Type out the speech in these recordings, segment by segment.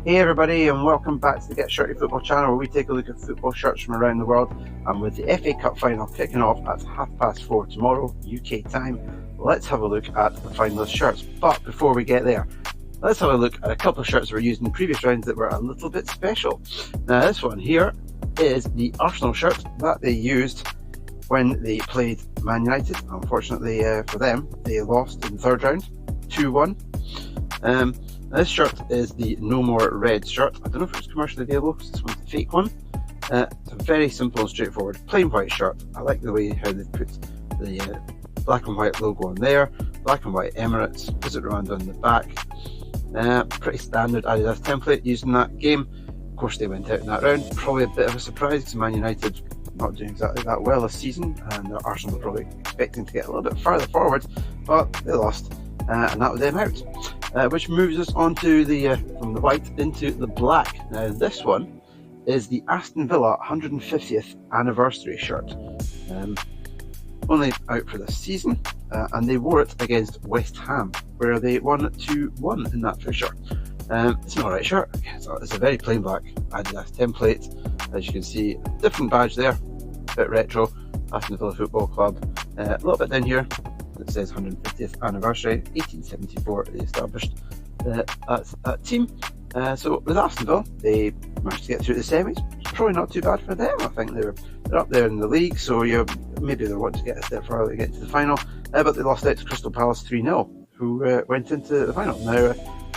Hey everybody, and welcome back to the Get Shirty Football channel, where we take a look at football shirts from around the world. And with the FA Cup final kicking off at 4:30 tomorrow UK time, let's have a look at the finalist shirts. But before we get there, let's have a look at a couple of shirts that were used in the previous rounds that were a little bit special. Now this one here is the Arsenal shirt that they used when they played Man United. Unfortunately for them, they lost in the third round, 2-1. This shirt is the No More Red shirt. I don't know if it's commercially available because this one's a fake one. It's a very simple and straightforward plain white shirt. I like the way how they've put the black and white logo on there, black and white Emirates, Visit Rwanda on the back. Pretty standard Adidas template used in that game. Of course they went out in that round. Probably a bit of a surprise because Man United not doing exactly that well this season, and Arsenal were probably expecting to get a little bit further forward, but they lost. And that was them out, which moves us on to the from the white into the black. Now this one is the Aston Villa 150th anniversary shirt, only out for this season, and they wore it against West Ham, where they won 2-1 in that fixture. It's an alright shirt. It's a very plain black Adidas template. As you can see, different badge there, a bit retro, Aston Villa Football Club. A little bit down here that says 150th anniversary, 1874 they established that team. So with Aston Villa, they managed to get through the semis. Probably not too bad for them. I think they're up there in the league, so maybe they want to get a step further to get to the final. But they lost out to Crystal Palace 3-0, who went into the final. Now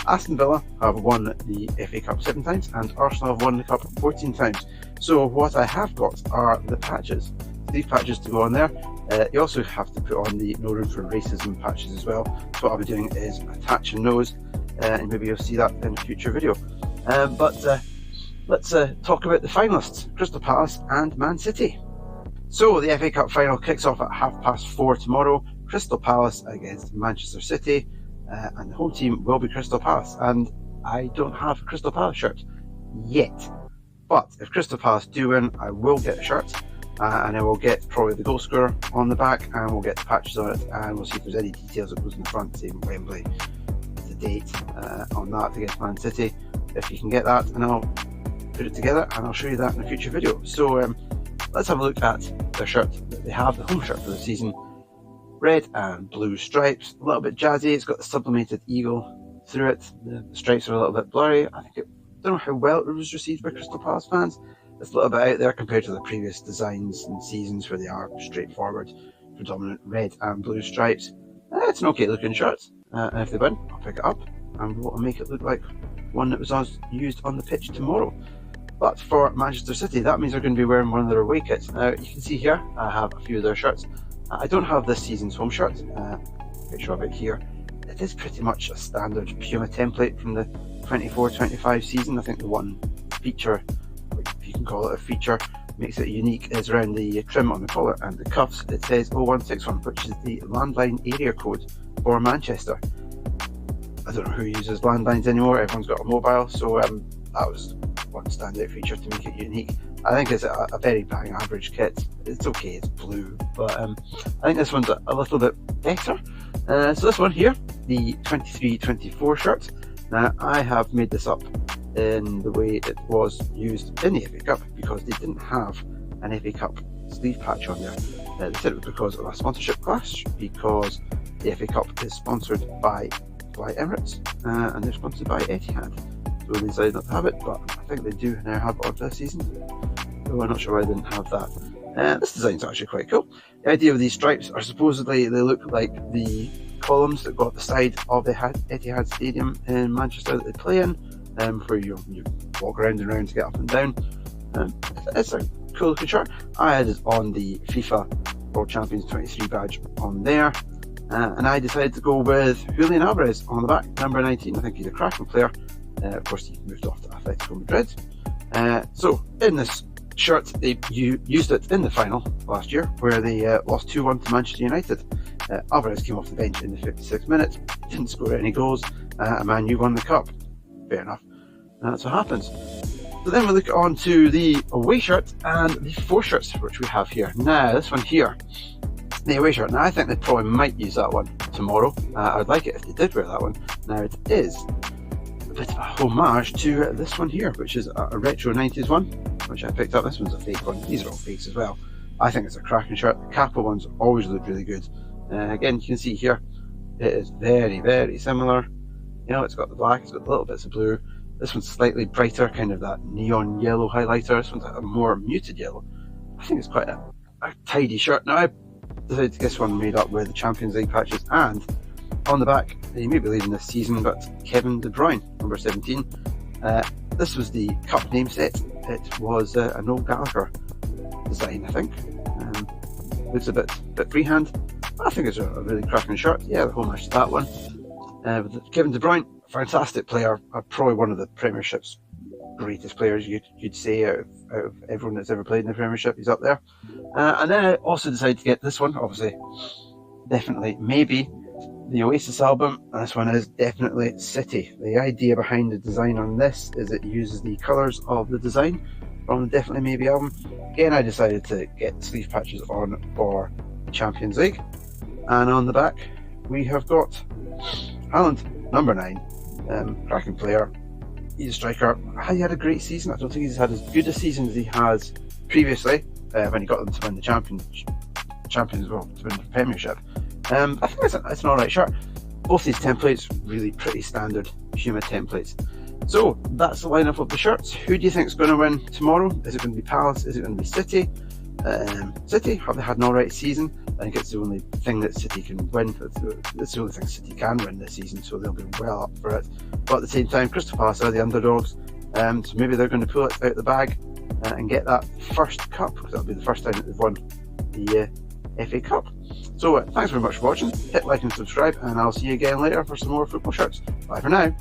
Aston Villa have won the FA Cup 7 times, and Arsenal have won the Cup 14 times. So what I have got are the patches. These patches to go on there. You also have to put on the No Room for Racism patches as well. So what I'll be doing is attaching those, and maybe you'll see that in a future video. But let's talk about the finalists, Crystal Palace and Man City. So the FA Cup final kicks off at 4:30 tomorrow. Crystal Palace against Manchester City, and the home team will be Crystal Palace. And I don't have a Crystal Palace shirt yet, but if Crystal Palace do win, I will get a shirt. And I will get probably the goal scorer on the back, and we'll get the patches on it, and we'll see if there's any details that goes in the front, saying Wembley, the date on that against Man City. If you can get that, and I'll put it together and I'll show you that in a future video. So let's have a look at the shirt that they have, the home shirt for the season. Red and blue stripes, a little bit jazzy. It's got the sublimated eagle through it. The stripes are a little bit blurry. I don't know how well it was received by Crystal Palace fans. It's a little bit out there compared to the previous designs and seasons where they are straightforward, predominant red and blue stripes. It's an okay looking shirt, and if they win, I'll pick it up and we'll make it look like one that was used on the pitch tomorrow. But for Manchester City, that means they're going to be wearing one of their away kits. Now you can see here, I have a few of their shirts. I don't have this season's home shirt, picture of it here. It is pretty much a standard Puma template from the 24-25 season. I think the one feature, if you can call it a feature, makes it unique is around the trim on the collar and the cuffs. It says 0161, which is the landline area code for Manchester. I don't know who uses landlines anymore. Everyone's got a mobile, so that was one standout feature to make it unique. I think it's a very bang average kit. It's okay, it's blue, but I think this one's a little bit better. So this one here, the 23-24 shirt. Now I have made this up in the way it was used in the FA Cup, because they didn't have an FA Cup sleeve patch on there. They said it was because of a sponsorship clash, because the FA Cup is sponsored by Emirates, and they're sponsored by Etihad. So they decided not to have it, but I think they do now have it on this season. So I'm not sure why they didn't have that. This design's actually quite cool. The idea of these stripes are supposedly they look like the columns that go up the side of the Etihad Stadium in Manchester that they play in, where you walk around and around to get up and down. It's a cool looking shirt. I had it on the FIFA World Champions 23 badge on there, and I decided to go with Julian Alvarez on the back, number 19. I think he's a cracking player. Of course, he moved off to Atletico Madrid. So in this shirt, they used it in the final last year, where they lost 2-1 to Manchester United. Alvarez came off the bench in the 56th minute, didn't score any goals, and Man U won the cup. Fair enough, that's what happens. So then we look on to the away shirt and the four shirts which we have here. Now this one here, the away shirt, now I think they probably might use that one tomorrow. I would like it if they did wear that one. Now it is a bit of a homage to this one here, which is a retro 90s one, which I picked up. This one's a fake one. These are all fakes as well. I think it's a cracking shirt. The Kappa ones always look really good. Again, you can see here, it is very, very similar. You know, it's got the black, it's got little bits of blue. This one's slightly brighter, kind of that neon yellow highlighter. This one's a more muted yellow. I think it's quite a tidy shirt. Now, I decided to get this one made up with the Champions League patches, and on the back, you may be leaving this season, but Kevin De Bruyne, number 17. This was the cup name set. It was an old Gallagher design, I think. Looks a bit freehand. I think it's a really cracking shirt. Yeah, the homage to that one. With Kevin De Bruyne, fantastic player. Probably one of the Premiership's greatest players, you'd say, out of everyone that's ever played in the Premiership. He's up there. And then I also decided to get this one, obviously, definitely, maybe, the Oasis album, and this one is definitely City. The idea behind the design on this is it uses the colours of the design from the Definitely Maybe album. Again, I decided to get sleeve patches on for the Champions League, and on the back we have got Haaland, number 9, cracking player. He's a striker. He had a great season. I don't think he's had as good a season as he has previously when he got them to win the to win the Premiership. I think it's an alright shirt. Both these templates, really pretty standard Puma templates. So that's the lineup of the shirts. Who do you think is going to win tomorrow? Is it going to be Palace? Is it going to be City? City, have they had an alright season? I think it's the only thing that City can win. It's the only thing City can win this season, so they'll be well up for it. But at the same time, Crystal Palace are the underdogs, so maybe they're going to pull it out the bag and get that first cup, because that'll be the first time that they've won the FA Cup. So thanks very much for watching. Hit like and subscribe, and I'll see you again later for some more football shirts. Bye for now.